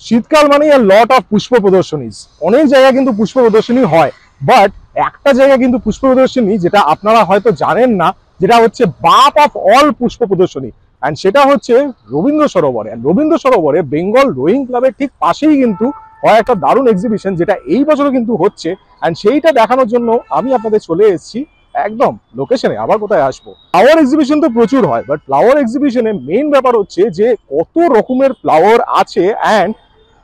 শীতকাল মানে lot of পুষ্প প্রদর্শনী, অনেক জায়গায় কিন্তু পুষ্প প্রদর্শনী হয়, বাট একটা জায়গায় কিন্তু পুষ্প প্রদর্শনী যেটা আপনারা হয়তো জানেন না, যেটা হচ্ছে বাপ অফ অল পুষ্প প্রদর্শনী, অ্যান্ড সেটা হচ্ছে রবীন্দ্র সরোবরে। রবীন্দ্র সরোবরে বেঙ্গল রোয়িং ক্লাবের ঠিক পাশেই কিন্তু হয় একটা দারুণ এক্সিবিশন, যেটা এই বছরও কিন্তু হচ্ছে, অ্যান্ড সেইটা দেখানোর জন্য আমি আপনাদের চলে এসেছি একদম লোকেশনে। আবার কোথায় আসবো, ফ্লাওয়ার এক্সিবিশন তো প্রচুর হয়, বাট ফ্লাওয়ার এক্সিবিশনে মেইন ব্যাপার হচ্ছে যে কত রকমের ফ্লাওয়ার আছে, অ্যান্ড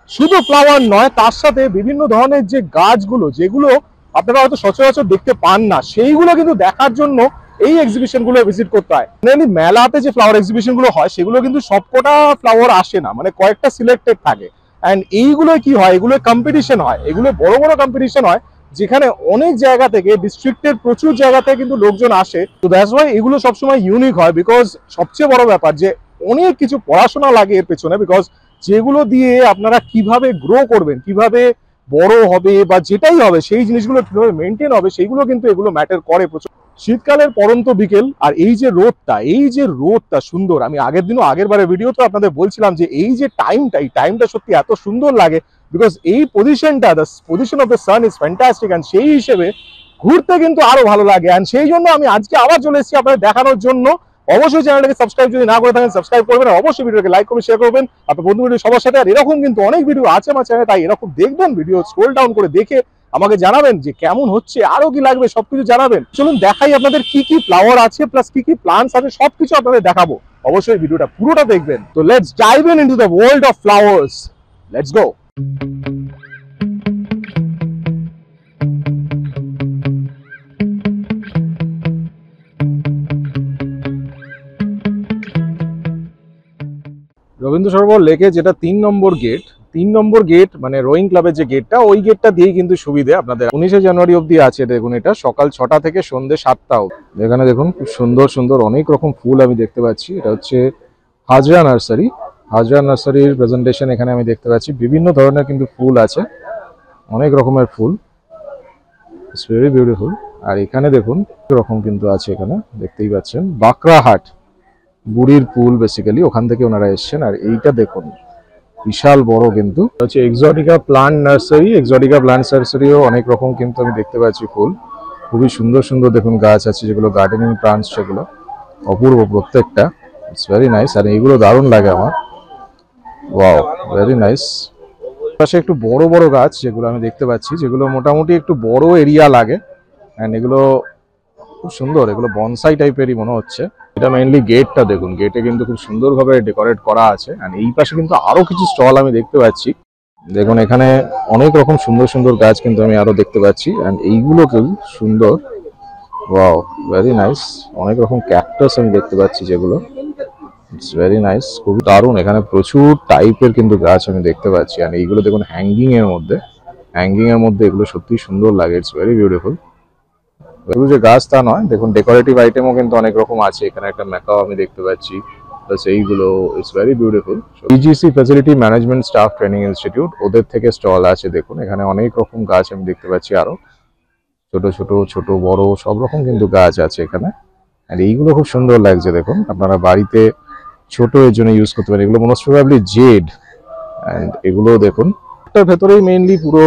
শুধু ফ্লাওয়ার নয়, তার সাথে বিভিন্ন ধরনের যে গাছগুলো যেগুলো আপনারা হয়তো সচরাচর দেখতে পান না, সেইগুলো কিন্তু দেখার জন্য এই এক্সিবিশন গুলো ভিজিট করতে হয়। মানে মেলাতে যে ফ্লাওয়ার এক্সিবিশন গুলো হয় সেগুলো কিন্তু সবকটা ফ্লাওয়ার আসে না, মানে কয়েকটা সিলেক্টেড থাকে। অ্যান্ড এইগুলো কি হয়, এগুলো কম্পিটিশন হয়, এগুলো বড় বড় কম্পিটিশন হয়, যেখানে অনেক জায়গা থেকে, ডিস্ট্রিক্টের প্রচুর জায়গা থেকে কিন্তু লোকজন আসে। তো দ্যাটস ওয়াই এগুলো সবসময় ইউনিক হয়, বিকজ সবচেয়ে বড় ব্যাপার যে অনেক কিছু পড়াশোনা লাগে এর পেছনে, বিকজ যেগুলো দিয়ে আপনারা কিভাবে গ্রো করবেন, কিভাবে বড় হবে, বা যেটাই হবে সেই জিনিসগুলো কিভাবে মেনটেন হবে, সেইগুলো কিন্তু এগুলো ম্যাটার করে প্রচুর। শীতকালের পরন্ত বিকেল, আর এই যে রোদটা সুন্দর। আমি আগের বারের ভিডিওতে আপনাদের বলছিলাম যে এই যে টাইমটা সত্যি এত সুন্দর লাগে, বিকজ এই পজিশনটা, the position of the sun is fantastic, and সেই হিসেবে ঘুরতে কিন্তু আরো ভালো লাগে। অ্যান্ড সেই জন্য আমি আজকে আবার চলে এসেছি আপনাদের দেখানোর জন্য। অবশ্যই চ্যানেলটাকে সাবস্ক্রাইব যদি না করে থাকেন সাবস্ক্রাইব করবেন, আর অবশ্যই ভিডিওকে লাইক করবেন, শেয়ার করবেন আপনার বন্ধু বান্ধব সবার সাথে। আর এরকম কিন্তু অনেক ভিডিও আছে আমার চ্যানেলে, তাই এরকম দেখবেন, ভিডিও স্ক্রল ডাউন করে দেখে আমাকে জানাবেন যে কেমন হচ্ছে, আরো কি লাগবে সবকিছু জানাবেন। চলুন দেখাই আপনাদের কি কি ফ্লাওয়ার আছে, প্লাস কি কি প্লান্টস আছে, সবকিছু আপনাদের দেখাবো। অবশ্যই ভিডিওটা পুরোটা দেখবেন। তো let's dive into the world of flowers, let's go. Rabindra Sarobar লেকে যেটা 3 নম্বর গেট মানে রোয়িং ক্লাবের যে গেটটা, ওই গেটটা দিয়েই কিন্তু সুবিধে আপনাদের 19শে জানুয়ারি অবধি আছে। দেখুন এটা সকাল 6টা থেকে সন্ধ্যে 7টা অবধি। এখানে দেখুন খুব সুন্দর সুন্দর অনেক রকম ফুল আমি দেখতে পাচ্ছি। এটা হচ্ছে হাজরা নার্সারির প্রেজেন্টেশন এখানে আমি দেখতে পাচ্ছি। বিভিন্ন ধরনের কিন্তু ফুল আছে, অনেক রকমের ফুল, ইটস ভেরি বিউটিফুল। আর এখানে দেখুন রকম কিন্তু আছে, এখানে দেখতেই পাচ্ছেন বাকরাহাট বুড়ির পুল, বেসিক্যালি ওখান থেকে ওনারা এসছেন। আর এইটা দেখুন বিশাল বড়, কিন্তু হচ্ছে এক্সোটিকা প্লান্ট নার্সারিও অনেক রকম কিন্তু আমি দেখতে পাচ্ছি ফুল। খুবই সুন্দর সুন্দর দেখুন গাছ আছে, যেগুলো গার্ডেনিং প্লান্টস, সেগুলো অপূর্ব প্রত্যেকটা, ইটস ভেরি নাইস। আর এইগুলো দারুণ লাগে আমার, ওয়াও ভেরি নাইস। পাশে একটু বড় বড় গাছ যেগুলো আমি দেখতে পাচ্ছি, যেগুলো মোটামুটি একটু বড় এরিয়া লাগে, অ্যান্ড এগুলো খুব সুন্দর, এগুলো বনসাই টাইপেরই মনে হচ্ছে। এটা মেইনলি গেটটা দেখুন, গেটে কিন্তু খুব সুন্দরভাবে ডেকোরেট করা আছে। আর এই পাশে কিন্তু আরো কিছু স্টল আমি দেখতে পাচ্ছি। দেখুন এখানে অনেক রকম সুন্দর সুন্দর গাছ কিন্তু আমি আরো দেখতে পাচ্ছি, এন্ড এইগুলো খুব সুন্দর, ওয়াও ভেরি নাইস। অনেক রকম ক্যাকটাস আমি দেখতে পাচ্ছি, যেগুলো ইটস ভেরি নাইস, খুব দারুণ। এখানে প্রচুর টাইপের কিন্তু গাছ আমি দেখতে পাচ্ছি। আর এইগুলো দেখুন হ্যাঙ্গিং এর মধ্যে এগুলো সত্যি সুন্দর লাগে, ইটস ভেরি বিউটিফুল। এগুলো যে গাছ তা নয়, দেখুন ডেকোরেটিভ আইটেমও কিন্তু অনেক রকম আছে। এখানে একটা ম্যাকাও আমি দেখতে পাচ্ছি, প্লাস এইগুলো, it's very beautiful. EGC facility management staff training institute, ওদের থেকে স্টল আছে। দেখুন এখানে অনেক রকম গাছ আমি দেখতে পাচ্ছি, আরো ছোট বড় সব রকম কিন্তু গাছ আছে এখানে। আর এইগুলো খুব সুন্দর লাগছে, দেখুন আপনারা বাড়িতে ছোট এর জন্য ইউজ করতে পারেন। এগুলো মোস্ট প্রবাবলি জেড, এন্ড এগুলো দেখুন এটার ভেতরেই মেইনলি পুরো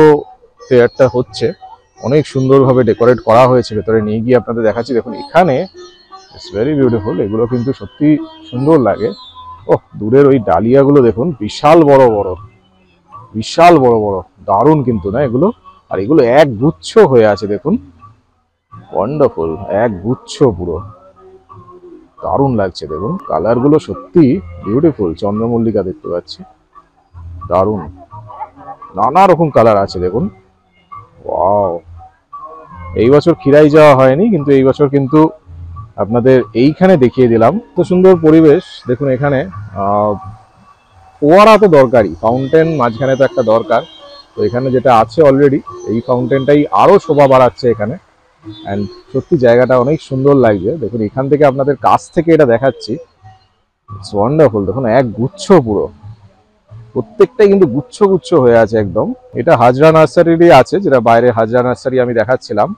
ফেয়ারটা হচ্ছে। অনেক সুন্দরভাবে ডেকোরেট করা হয়েছে, ভেতরে নিয়ে গিয়ে আপনাদের দেখাচ্ছি। দেখুন এখানে ইটস ভেরি বিউটিফুল, এগুলো কিন্তু সত্যি সুন্দর লাগে। ওহ, দূরের ওই ডালিয়াগুলো দেখুন বিশাল বড় বড়, দারুণ কিন্তু না এগুলো। আর এগুলো এক গুচ্ছ হয়ে আছে, দেখুন ওয়ান্ডারফুল, এক গুচ্ছ পুরো, দারুণ লাগছে। দেখুন কালার গুলো সত্যি বিউটিফুল। চন্দ্রমল্লিকা দেখতে পাচ্ছি, দারুণ, নানা রকম কালার আছে দেখুন, ওয়াও। এই বছর খিরাই যাওয়া হয়নি, কিন্তু এই বছর কিন্তু আপনাদের এইখানে দেখিয়ে দিলাম। তো সুন্দর পরিবেশ দেখুন। এখানে ফোয়ারা তো দরকারই, ফাউন্টেন মাঝখানে তো একটা দরকার। তো এখানে যেটা আছে অলরেডি, এই ফাউন্টেনটাই আরো শোভা বাড়াচ্ছে এখানে। অ্যান্ড সত্যি জায়গাটা অনেক সুন্দর লাগছে। দেখুন এখান থেকে আপনাদের কাছ থেকে এটা দেখাচ্ছি, ইটস ওয়ান্ডারফুল। দেখুন এক গুচ্ছ পুরো, প্রত্যেকটাই কিন্তু গুচ্ছ হয়ে আছে একদম। এটা হাজরা নার্সারিরই আছে, যেটা বাইরে হাজরা নার্সারি আমি দেখাচ্ছিলাম,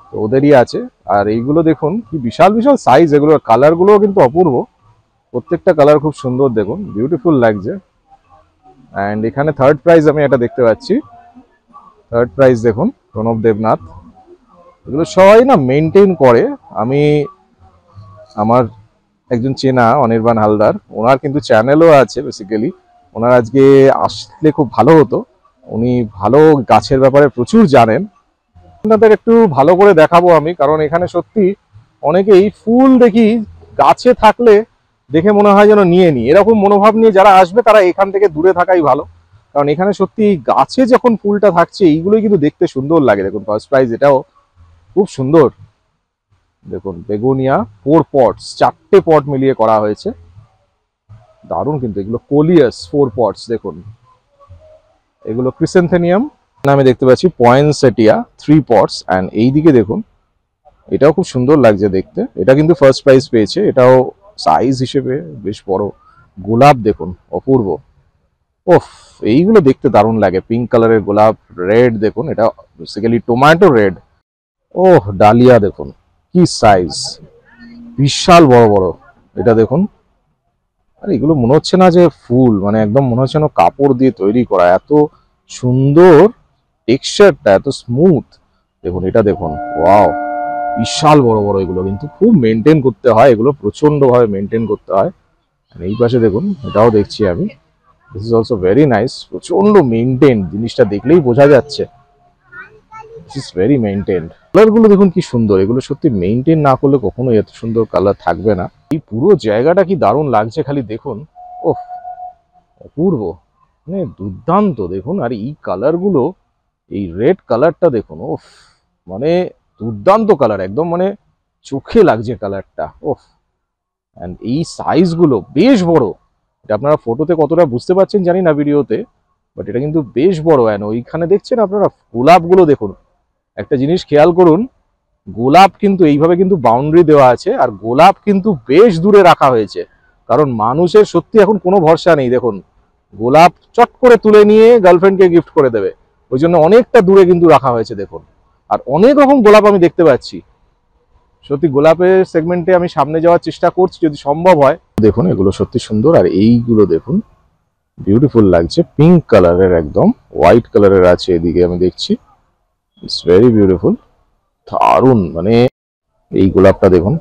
তো ওদেরই আছে। আর এইগুলো দেখুন কি বিশাল সাইজ, এগুলোর কালার গুলো কিন্তু অপূর্ব, প্রত্যেকটা কালার খুব সুন্দর, দেখুন বিউটিফুল লাগছে। অ্যান্ড এখানে থার্ড প্রাইজ আমি এটা দেখতে পাচ্ছি। থার্ড প্রাইজ দেখুন প্রণব দেবনাথ। এগুলো সবাই না মেনটেন করে। আমি আমার একজন চেনা অনির্বাণ হালদার, ওনার কিন্তু চ্যানেলও আছে বেসিক্যালি। ওনার আজকে আসলে খুব ভালো হতো, উনি ভালো গাছের ব্যাপারে প্রচুর জানেন। আপনাদের একটু ভালো করে দেখাবো আমি, কারণ এখানে সত্যি অনেকেই ফুল দেখি গাছে থাকলে দেখে মনে হয় যেন নিয়ে নিই, এরকম মনোভাব নিয়ে যারা আসবে তারা এখান থেকে দূরে থাকাই ভালো। কারণ এখানে সত্যি গাছে যখন ফুলটা থাকছে এইগুলোই কিন্তু দেখতে সুন্দর লাগে। দেখুন ফার্স্ট প্রাইজ এটাও খুব সুন্দর। দেখুন বেগুনিয়া 4 পটস, 4টে পট মিলিয়ে করা হয়েছে, দারুণ কিন্তু এগুলো। কোলিয়াস 4 পটস দেখুন, এগুলো ক্রিসেন্থেনিয়াম। আমি দেখতে পাচ্ছি পয়েন্টসেটিয়া 3 পটস। অ্যান্ড এইদিকে দেখুন এটাও খুব সুন্দর লাগছে দেখতে, এটা কিন্তু ফার্স্ট প্রাইজ পেয়েছে, এটাও সাইজ হিসেবে বেশ বড়। গোলাপ দেখুন অপূর্ব, ওফ এইগুলো দেখতে দারুণ লাগে। পিঙ্ক কালারের গোলাপ, রেড দেখুন, এটা বেসিক্যালি টমেটো রেড। ওহ ডালিয়া দেখুন কি সাইজ, বিশাল বড় বড়। এটা দেখুন, আর এগুলো মনে হচ্ছে না যে ফুল, মানে একদম মনে হচ্ছে না কাপড় দিয়ে তৈরি করা, এত সুন্দর টেক্সচারটা, এত স্মুথ। দেখুন এটা দেখুন, ওয়াও বিশাল বড় বড়। এগুলো কিন্তু খুব মেনটেন করতে হয়, এগুলো প্রচন্ড ভাবে মেনটেন করতে হয়। এই পাশে দেখুন এটাও দেখছি আমি, this is also very nice. প্রচন্ড মেনটেন, জিনিসটা দেখলেই বোঝা যাচ্ছে দিস ইজ ভেরি মেনটেন। কালারগুলো দেখুন কি সুন্দর, এগুলো সত্যি মেনটেন না করলে কখনো এত সুন্দর কালার থাকবে না। এই পুরো জায়গাটা কি দারুণ লাগছে খালি দেখুন, ওহ অপূর্ব, মানে দুর্দান্ত দেখুন। আর এই কালারগুলো, এই রেড কালারটা দেখুন, ওফ মানে দুর্দান্ত কালার একদম, মানে চোখে লাগছে কালারটা, ওফ। অ্যান্ড এই সাইজগুলো বেশ বড়, এটা আপনারা ফটোতে কতটা বুঝতে পারছেন জানি না ভিডিওতে, বাট এটা কিন্তু বেশ বড়। অ্যান্ড ওইখানে দেখছেন আপনারা গোলাপগুলো দেখুন, একটা জিনিস খেয়াল করুন, গোলাপ কিন্তু এইভাবে কিন্তু বাউন্ডারি দেওয়া আছে, আর গোলাপ কিন্তু বেশ দূরে রাখা হয়েছে, কারণ মানুষের সত্যি এখন কোনো ভরসা নেই। দেখুন গোলাপ চট করে তুলে নিয়ে গার্লফ্রেন্ডকে গিফট করে দেবে, ওই জন্য অনেকটা দূরে কিন্তু রাখা হয়েছে দেখুন। আর অনেক রকম গোলাপ আমি দেখতে পাচ্ছি, সত্যি গোলাপের সেগমেন্টে আমি সামনে যাওয়ার চেষ্টা করছি যদি সম্ভব হয়। দেখুন এগুলো সত্যি সুন্দর, আর এইগুলো দেখুন বিউটিফুল লাগছে, পিঙ্ক কালারের, একদম হোয়াইট কালারের আছে এদিকে আমি দেখছি, ইটস ভেরি বিউটিফুল, দারুণ। মানে এই গোলাপটা দেখুন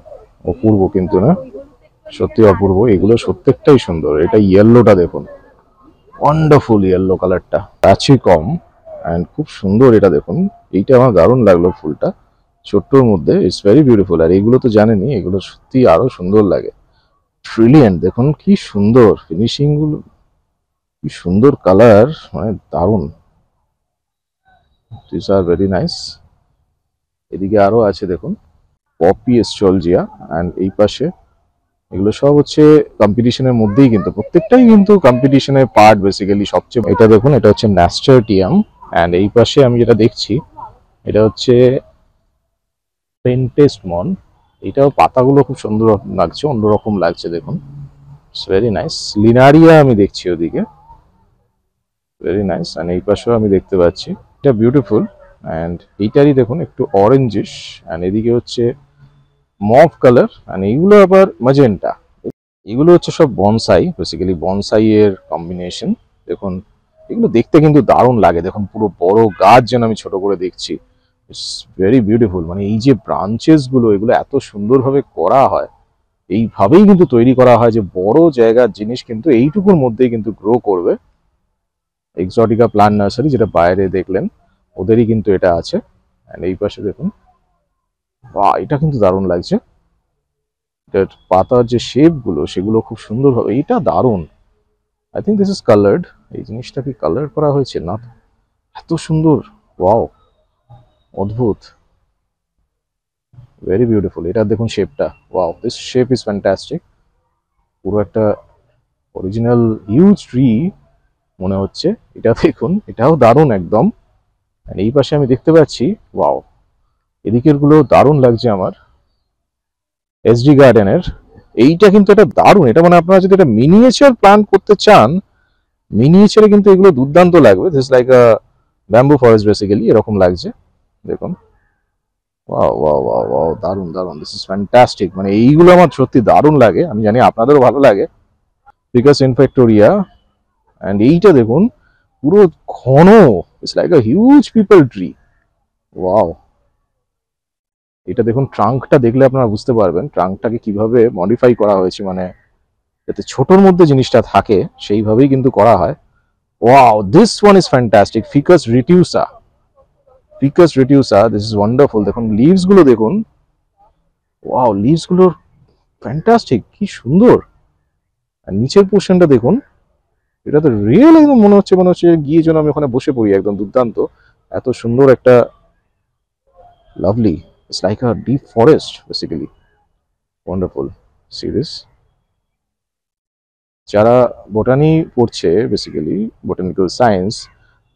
অপূর্ব কিন্তু, না সত্যি অপূর্ব, এগুলো প্রত্যেকটাই সুন্দর। এটা ইয়েলোটা দেখুন, ওয়ান্ডারফুল ইয়েলো কালারটা, গাছই কম অ্যান্ড খুব সুন্দর। এটা দেখুন, এইটা আমার দারুণ লাগলো, ফুলটা ছোট্টর মধ্যে, ইটস ভেরি বিউটিফুল। আর এইগুলো তো জানেনই, এগুলো সত্যি আরো সুন্দর লাগে। ব্রিলিয়েন্ট দেখুন কি সুন্দর ফিনিশিং গুলো, কি সুন্দর কালার, মানে দারুণ। This are very nice. এদিকে আরো আছে দেখুন পপি এস্ট্রলজিয়া, অ্যান্ড এই পাশে এগুলো সব হচ্ছে কম্পিটিশনের মধ্যেই, কিন্তু প্রত্যেকটাই কিন্তু কম্পিটিশনের পার্ট বেসিক্যালি সবচেয়ে। এটা দেখুন, এটা হচ্ছে ন্যাস্টারটিয়াম। অ্যান্ড এই পাশে আমি যেটা দেখছি এটা হচ্ছে পেন্টেস্টমন, এটাও পাতাগুলো খুব সুন্দর লাগছে, অন্যরকম লাগছে দেখুন, ইটস ভেরি নাইস। লিনারিয়া আমি দেখছি ওদিকে, ভেরি নাইস। অ্যান্ড এই পাশেও আমি দেখতে পাচ্ছি, এটা বিউটিফুল। অ্যান্ড এইটারই দেখুন একটু অরেঞ্জিশ, অ্যান্ড এদিকে হচ্ছে মভ কালার, অ্যান্ড এইগুলো আবার ম্যাজেন্টা। এগুলো হচ্ছে সব বনসাই, বেসিক্যালি বনসাই এর কম্বিনেশন। দেখুন এগুলো দেখতে কিন্তু দারুণ লাগে, দেখুন পুরো বড় গাছ যেন আমি ছোট করে দেখছি, ইটস ভেরি বিউটিফুল। মানে এই যে ব্রাঞ্চেস গুলো, এগুলো এত সুন্দরভাবে করা হয়, এইভাবেই কিন্তু তৈরি করা হয় যে বড় জায়গার জিনিস কিন্তু এইটুকুর মধ্যেই কিন্তু গ্রো করবে। এক্সোটিকা প্লান্ট নার্সারি, যেটা বাইরে দেখলেন ওদেরই কিন্তু এটা আছে। অ্যান্ড এই পাশে দেখুন, বাহ এটা কিন্তু দারুণ লাগছে, এটার পাতার যে শেপ গুলো সেগুলো খুব সুন্দর হবে, এটা দারুণ। I think this is coloured, এই জিনিসটা কি কালার করা হয়েছে না, এত সুন্দর, ওয়াও অদ্ভুত, ভেরি বিউটিফুল। এটা দেখুন শেপটা, wow this shape is fantastic. পুরো একটা অরিজিনাল হিউজ ট্রি মনে হচ্ছে। এটা দেখুন, এটাও দারুণ একদম। এই পাশে আমি দেখতে পাচ্ছি, ওয়াও এদিকের গুলো দারুণ লাগছে আমার, এসডি গার্ডেনের। এইটা কিন্তু এটা দারুণ, এটা মানে আপনারা যদি এটা মিনিয়েচার প্ল্যান করতে চান, মিনিয়েচারে কিন্তু এগুলো দুর্দান্ত লাগবে। This like a bamboo forest basically, এরকম লাগছে দেখুন, ওয়াও ওয়াও ওয়াও ওয়াও দারুণ দারুণ, দিস ইজ ফ্যান্টাস্টিক। মানে এইগুলো আমার সত্যি দারুণ লাগে, আমি জানি আপনাদেরও ভালো লাগে। ফিকাস ইনফেক্টোরিয়া, অ্যান্ড এইটা দেখুন পুরো ঘন, it's like a huge people tree. Wow, এটা দেখুন ট্রাঙ্কটা দেখলে আপনারা বুঝতে পারবেন ট্রাঙ্কটাকে কিভাবে মডিফাই করা হয়েছে, মানে যাতে ছোটর মধ্যে জিনিসটা থাকে সেইভাবেই কিন্তু করা হয়। Wow, this one is fantastic, ficus retusa. Ficus retusa, this is wonderful. দেখুন লিভস গুলো দেখুন, ওয়াও লিভস গুলোর ফ্যান্টাস্টিক, কি সুন্দর। আর নিচের পোর্শনটা দেখুন, এটা তো রিয়েল একদম মনে হচ্ছে গিয়ে যেন আমি ওখানে বসে পড়ি, একদম দুর্দান্ত। এত সুন্দর একটা lovely, it's like a deep forest basically, wonderful. Serious, যারা বোটানি পড়ছে বেসিক্যালি বোটানিক্যাল সায়েন্স,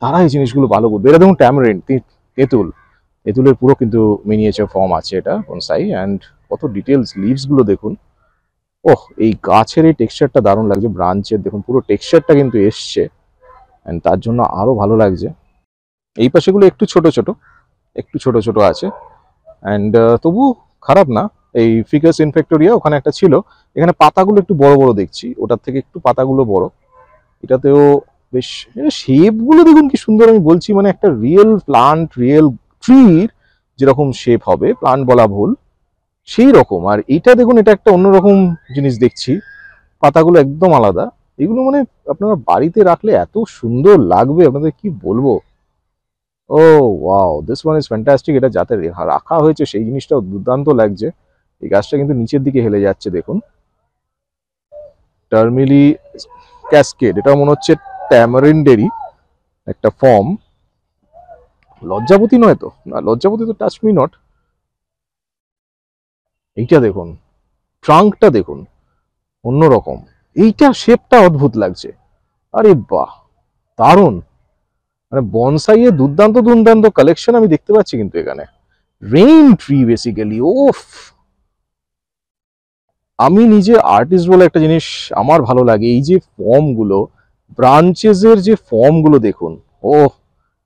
তারা এই জিনিসগুলো ভালো বুঝবে। এটা দেখুন ট্যামারিন্ড, তেঁতুল, তেঁতুলের পুরো কিন্তু মিনিয়েচার ফর্ম আছে এটা বনসাই। অ্যান্ড কত ডিটেলস, লিভস গুলো দেখুন। ওহ, এই গাছের এই টেক্সচারটা দারুণ লাগছে, ব্রাঞ্চের দেখুন পুরো টেক্সচারটা কিন্তু এসছে, অ্যান্ড তার জন্য আরো ভালো লাগছে। এই পাশেগুলো একটু ছোট ছোট আছে, অ্যান্ড তবু খারাপ না। এই ফিকাস ইনফেক্টোরিয়া ওখানে একটা ছিল, এখানে পাতাগুলো একটু বড় বড় দেখছি, ওটার থেকে একটু পাতাগুলো বড়। এটাতেও বেশ শেপ গুলো দেখুন কি সুন্দর, আমি বলছি মানে একটা রিয়েল প্লান্ট, রিয়েল ট্রির যেরকম শেপ হবে, প্লান্ট বলা ভুল, সেই রকম। আর এইটা দেখুন, এটা একটা অন্যরকম জিনিস দেখছি, পাতাগুলো একদম আলাদা। এগুলো মানে আপনারা বাড়িতে রাখলে এত সুন্দর লাগবে, আপনাদের কি বলবো। Oh wow, this one is fantastic. এটা যাতে রাখা হয়েছে সেই জিনিসটাও দুর্দান্ত লাগছে। এই গাছটা কিন্তু নিচের দিকে হেলে যাচ্ছে দেখুন, টার্মিলি ক্যাসকেড, এটা মনে হচ্ছে ট্যামারিন্ডেরই একটা ফর্ম। লজ্জাপতি নয় তো? না, লজ্জাপতি তো টাচ মি নট। এইটা দেখুন, ট্রাঙ্কটা দেখুন অন্যরকম, এইটার শেপটা অদ্ভুত লাগছে। আরে বাহ, দারুণ। মানে বনসাইয়ের দুর্দান্ত দুর্দান্ত কালেকশন আমি দেখতে পাচ্ছি কিন্তু এখানে। রেইন ট্রি বেসিক্যালি, ওফ। আমি নিজে আর্টিস্ট বলে একটা জিনিস আমার ভালো লাগে, এই যে ফর্ম গুলো, ব্রাঞ্চেসের যে ফর্ম গুলো দেখুন, ও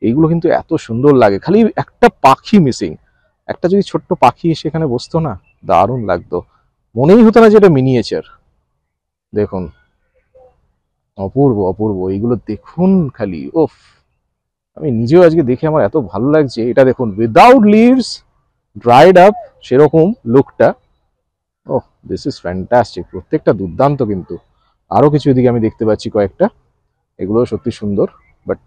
এইগুলো কিন্তু এত সুন্দর লাগে। খালি একটা পাখি মিসিং, একটা যদি ছোট্ট পাখি সেখানে বসতো না, দারুণ লাগতো। মনেই হতো না যে এটা মিনিয়েচার। দেখুন, অপূর্ব অপূর্ব, এইগুলো দেখুন খালি, ওফ। আমি নিজেও আজকে দেখে আমার এত ভালো লাগছে। এটা দেখুন, উইদাউট লিভস, ড্রাইড আপ, সেরকম লুকটা। ওহ, দিস ইজ ফ্যান্টাস্টিক, প্রত্যেকটা দুর্দান্ত। কিন্তু আরো কিছু এদিকে আমি দেখতে পাচ্ছি কয়েকটা, এগুলো সত্যি সুন্দর, বাট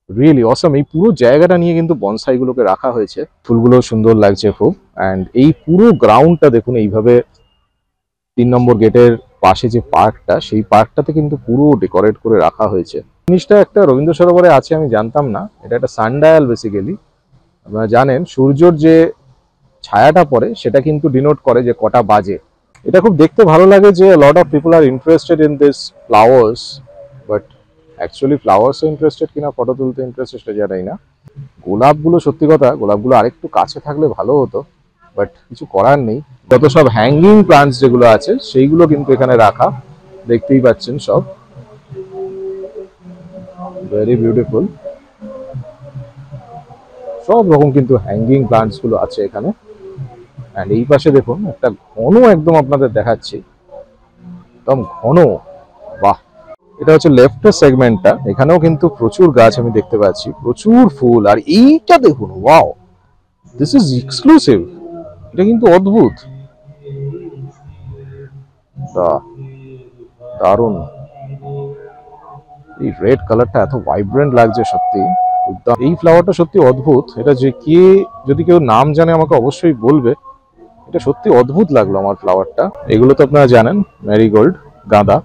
রিয়েলি অসাম। এই পুরো জায়গাটা নিয়ে কিন্তু বনসাইগুলোকে রাখা হয়েছে, ফুলগুলো সুন্দর লাগছে খুব। অ্যান্ড এই পুরো গ্রাউন্ডটা দেখুন, এইভাবে 3 নম্বর গেটের পাশে যে পার্কটা, সেই পার্কটাতে কিন্তু পুরো ডেকোরেট করে রাখা হয়েছে। জিনিসটা একটা রবীন্দ্র সরোবরে আছে আমি জানতাম না, এটা একটা সানডায়াল বেসিক্যালি। আপনারা জানেন সূর্যর যে ছায়াটা পড়ে সেটা কিন্তু ডিনোট করে যে কটা বাজে। এটা খুব দেখতে ভালো লাগে যে lot of people are interested in this flowers, but actually ফ্লাওয়ার্সে ইন্টারেস্টেড কিনা ফটো তুলতে ইন্টারেস্টেড সেটা জানাই না। গোলাপগুলো, সত্যি কথা গোলাপগুলো আরেকটু কাছে থাকলে ভালো হতো, বাট কিছু করার নেই। যত সব হ্যাঙ্গিং প্লান্টস যেগুলো আছে সেইগুলো কিন্তু এখানে রাখা, দেখতেই পাচ্ছেন সব, ভেরি বিউটিফুল। সব রকম কিন্তু হ্যাঙ্গিং প্লান্টস গুলো আছে এখানে। অ্যান্ড এই পাশে দেখুন একটা ঘন, একদম আপনাদের দেখাচ্ছি, একদম ঘন। বাহ, এটা হচ্ছে লেফটের সেগমেন্টটা, এখানেও কিন্তু প্রচুর গাছ আমি দেখতে পাচ্ছি, প্রচুর ফুল। আর এইটা দেখুন, ওয়াও, দিস ইজ এক্সক্লুসিভ, এটা কিন্তু অদ্ভুত, দারুণ। এই রেড কালারটা এত ভাইব্রেন্ট লাগছে সত্যি। এই ফ্লাওয়ারটা সত্যি অদ্ভুত, এটা যে কে যদি কেউ নাম জানে আমাকে অবশ্যই বলবে। এটা সত্যি অদ্ভুত লাগলো আমার ফ্লাওয়ারটা। এগুলো তো আপনারা জানেন ম্যারিগোল্ড, গাঁদা,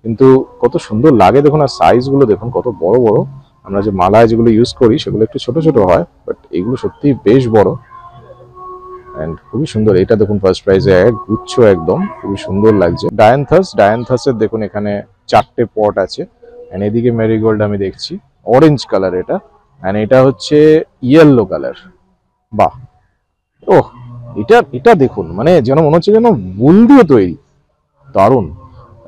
কিন্তু কত সুন্দর লাগে দেখুন। আর সাইজ গুলো দেখুন কত বড় বড়। আমরা যে মালায় যেগুলো ইউজ করি সেগুলো একটু ছোট ছোট হয়, বাট এগুলো সত্যি বেশ বড় এন্ড খুবই সুন্দর। এটা দেখুন ফার্স্ট প্রাইজে এক গুচ্ছ, একদম খুবই সুন্দর লাগছে। ডায়ান্থাসের দেখুন এখানে 4টে পট আছে। এন্ড এদিকে ম্যারিগোল্ড আমি দেখছি অরেঞ্জ কালার এটা, এন্ড এটা হচ্ছে ইয়েলো কালার। বাহ, ওহ, এটা এটা দেখুন, মানে যেন মনে হচ্ছে যেন ফুল দিয়ে তৈরি, দারুণ,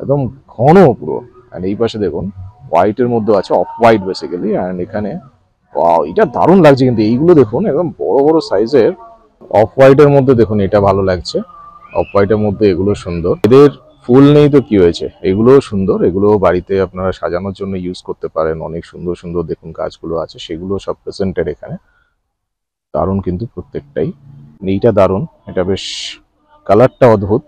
একদম ঘন পুরো। এন্ড এই পাশে দেখুন হোয়াইটের মধ্যে আছে, অফ হোয়াইট বেসিক্যালি। এন্ড এখানে ওয়াও, এটা দারুণ লাগছে কিন্তু। এইগুলো দেখুন একদম বড় বড় সাইজের, অফ হোয়াইটের মধ্যে দেখুন এটা ভালো লাগছে, অফ হোয়াইটের মধ্যে এগুলো সুন্দর। এদের ফুল নেই তো কি হয়েছে, এগুলোও সুন্দর, এগুলো বাড়িতে আপনারা সাজানোর জন্য ইউজ করতে পারেন। অনেক সুন্দর সুন্দর দেখুন গাছগুলো আছে, সেগুলো সব প্রেজেন্টেড এখানে। দারুণ কিন্তু প্রত্যেকটাই, এইটা দারুণ, এটা বেশ কালারটা অদ্ভুত।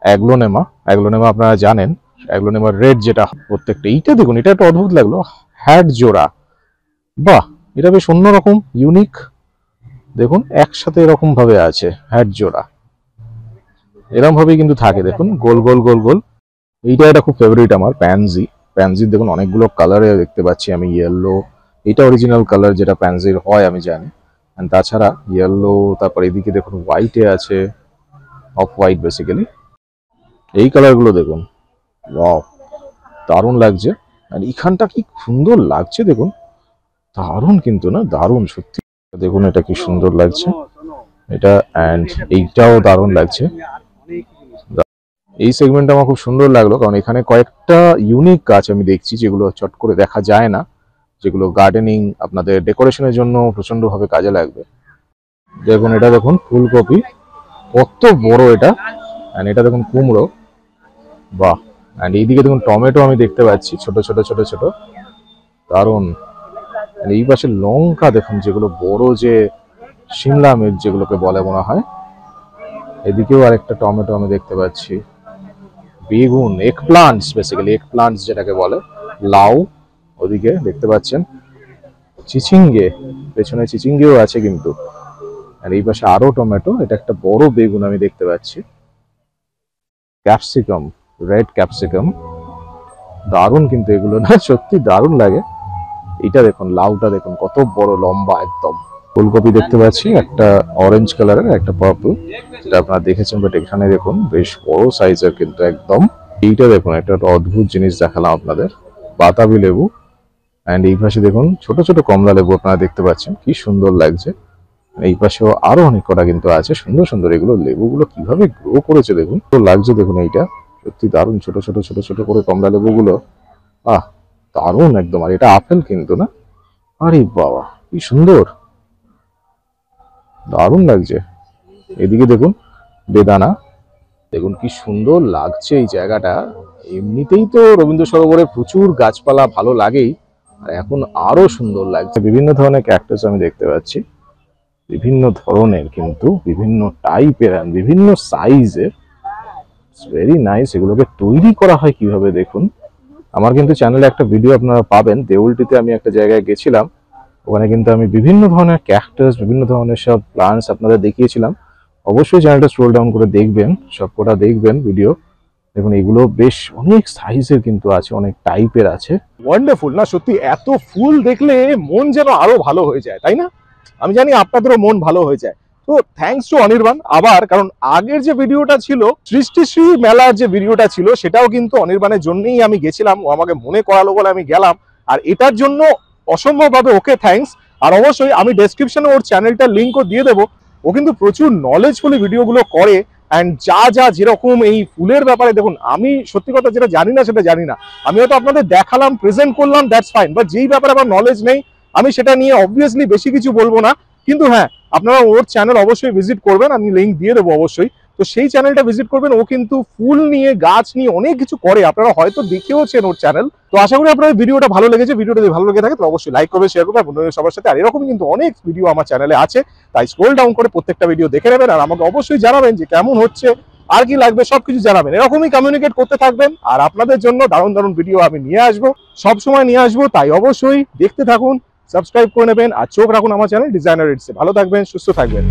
অ্যাগ্লোনেমা, অ্যাগ্লোনেমা আপনারা জানেন, অ্যাগ্লোনেমার রেড যেটা প্রত্যেকটা। এইটা দেখুন, এটা একটা অদ্ভুত লাগলো, হ্যাট জোড়া, বাহ, এটা বেশ অন্যরকম, ইউনিক। দেখুন একসাথে এরকম ভাবে আছে হ্যাট জোড়া, এরকম ভাবেই কিন্তু থাকে, দেখুন গোল গোল গোল গোল। এইটা একটা খুব ফেভারিট আমার, প্যানজি। প্যানজির দেখুন অনেকগুলো কালারে দেখতে পাচ্ছি আমি, ইয়েলো, এটা অরিজিনাল কালার যেটা প্যানজির হয় আমি জানি। তাছাড়া ইয়েলো, তারপর এদিকে দেখুন হোয়াইটে আছে, অফ হোয়াইট বেসিক্যালি। এই কালারগুলো দেখুন, ওয়াও, দারুণ লাগছে। আর এইখানটা কি সুন্দর লাগছে দেখুন, দারুণ কিন্তু, না দারুণ সত্যি। দেখুন এটা কি সুন্দর লাগছে এটা, অ্যান্ড এইটাও দারুণ লাগছে। এই সেগমেন্টটা আমার খুব সুন্দর লাগলো, কারণ এখানে কয়েকটা ইউনিক গাছ আমি দেখছি যেগুলো চট করে দেখা যায় না, যেগুলো গার্ডেনিং আপনাদের ডেকোরেশনের জন্য প্রচন্ড ভাবে কাজে লাগবে। দেখুন এটা দেখুন ফুলকপি, কত বড় এটা, অ্যান্ড এটা দেখুন কুমড়ো, বাহ। অ্যান্ড এইদিকে দেখুন টমেটো আমি দেখতে পাচ্ছি, ছোট ছোট ছোট ছোট, দারুণ। এই পাশে লঙ্কা দেখুন, যেগুলো বড়, যে শিমলা মির্চ যেগুলোকে বলে মনে হয়। এদিকেও আরেকটা টমেটো আমি দেখতে পাচ্ছি, বেগুন, egg plants, basically egg plants যেটাকে বলে, লাউ ওদিকে দেখতে পাচ্ছেন, চিচিঙ্গে, পেছনে চিচিঙ্গেও আছে কিন্তু। আর এই পাশে আরো টমেটো, এটা একটা বড় বেগুন আমি দেখতে পাচ্ছি, ক্যাপসিকাম, রেড ক্যাপসিকাম, দারুণ কিন্তু এগুলো, না সত্যি দারুণ লাগে। এটা দেখুন লাউটা দেখুন কত বড় লম্বা একদম। ফুলকপি দেখতে পাচ্ছি, একটা অরেঞ্জ কালারের, একটা পার্পল, যেটা আপনারা দেখেছেন, বাট এখানে দেখুন বেশ বড় সাইজের কিন্তু একদম। এইটা দেখুন একটা অদ্ভুত জিনিস দেখালাম আপনাদের, বাতাবি লেবু। অ্যান্ড এই পাশে দেখুন ছোট ছোট কমলা লেবু আপনারা দেখতে পাচ্ছেন, কি সুন্দর লাগছে। এই পাশেও আরো অনেক কটা কিন্তু আছে সুন্দর সুন্দর, এগুলো লেবুগুলো কিভাবে গ্রো করেছে দেখুন, তো লাগছে দেখুন। এইটা সত্যি দারুণ, ছোট ছোট ছোট ছোট করে কমলা লেবুগুলো, আহ দারুণ একদম। আর এটা আপেল কিন্তু, না, আরে বাবা কি সুন্দর, দারুণ লাগছে। এদিকে দেখুন বেদানা, দেখুন কি সুন্দর লাগছে এই জায়গাটা। এমনিতেই তো রবীন্দ্র সরোবরে প্রচুর গাছপালা ভালো লাগেই, আর এখন আরো সুন্দর লাগছে। বিভিন্ন ধরনের ক্যাকটাস আমি দেখতে পাচ্ছি, বিভিন্ন ধরনের কিন্তু, বিভিন্ন টাইপের, বিভিন্ন সাইজের, ভেরি নাইস। এগুলোকে তৈরি করা হয় কিভাবে দেখুন। আমার কিন্তু চ্যানেলে একটা ভিডিও আপনারা পাবেন, দেউলটিতে আমি একটা জায়গায় গেছিলাম, ওখানে কিন্তু আমি বিভিন্ন ধরনের ক্যাকটাস, বিভিন্ন ধরনের সব প্লান্টস আপনাদের দেখিয়েছিলাম। অবশ্যই চ্যানেলটা স্ক্রল ডাউন করে দেখবেন, সবকটা দেখবেন ভিডিও। দেখুন এগুলো বেশ অনেক সাইজের কিন্তু আছে, অনেক টাইপের আছে। ওয়ান্ডারফুল, না সত্যি এত ফুল দেখলে মন যেন আরো ভালো হয়ে যায়, তাই না? আমি জানি আপনাদেরও মন ভালো হয়ে যায়। তো থ্যাঙ্কস টু অনির্বাণ আবার, কারণ আগের যে ভিডিওটা ছিল, সৃষ্টিশ্রী মেলার যে ভিডিওটা ছিল, সেটাও কিন্তু অনির্বাণের জন্যই আমি গেছিলাম, ও আমাকে মনে করালো বলে আমি গেলাম। আর এটার জন্য অসম্ভবভাবে ওকে থ্যাঙ্কস। আর অবশ্যই আমি ডেসক্রিপশনে ওর চ্যানেলটার লিঙ্কও দিয়ে দেবো। ও কিন্তু প্রচুর নলেজফুল ভিডিওগুলো করে, অ্যান্ড যা যা যেরকম এই ফুলের ব্যাপারে, দেখুন আমি সত্যি কথা যেটা জানি না সেটা জানি না, আমি হয়তো আপনাদের দেখালাম, প্রেজেন্ট করলাম, দ্যাটস ফাইন, বাট যেই ব্যাপারে আমার নলেজ নেই আমি সেটা নিয়ে অবভিয়াসলি বেশি কিছু বলবো না। কিন্তু হ্যাঁ, আপনারা ওর চ্যানেল অবশ্যই ভিজিট করবেন, আমি লিঙ্ক দিয়ে দেবো অবশ্যই। তো সেই চ্যানেলটা ভিজিট করবেন, ও কিন্তু ফুল নিয়ে, গাছ নিয়ে অনেক কিছু করে, আপনারা হয়তো দেখেওছেন ওর চ্যানেল। তো আশা করি আপনাদের ভিডিওটা ভালো লেগেছে। ভিডিওটা যদি ভালো লেগে থাকে তো অবশ্যই লাইক করবে, শেয়ার করবে বন্ধুদের সবার সাথে। আর এরকম কিন্তু অনেক ভিডিও আমার চ্যানেলে আছে, তাই স্ক্রল ডাউন করে প্রত্যেকটা ভিডিও দেখে নেবেন, আর আমাকে অবশ্যই জানাবেন যে কেমন হচ্ছে, আর কি লাগবে সবকিছু জানাবেন। এরকমই কমিউনিকেট করতে থাকবেন, আর আপনাদের জন্য দারুণ দারুণ ভিডিও আমি নিয়ে আসবো, সবসময় নিয়ে আসবো। তাই অবশ্যই দেখতে থাকুন, সাবস্ক্রাইব করে নেবেন, আর চোখ রাখুন আমার চ্যানেল ডিজাইনার ইটসে। ভালো থাকবেন, সুস্থ থাকবেন।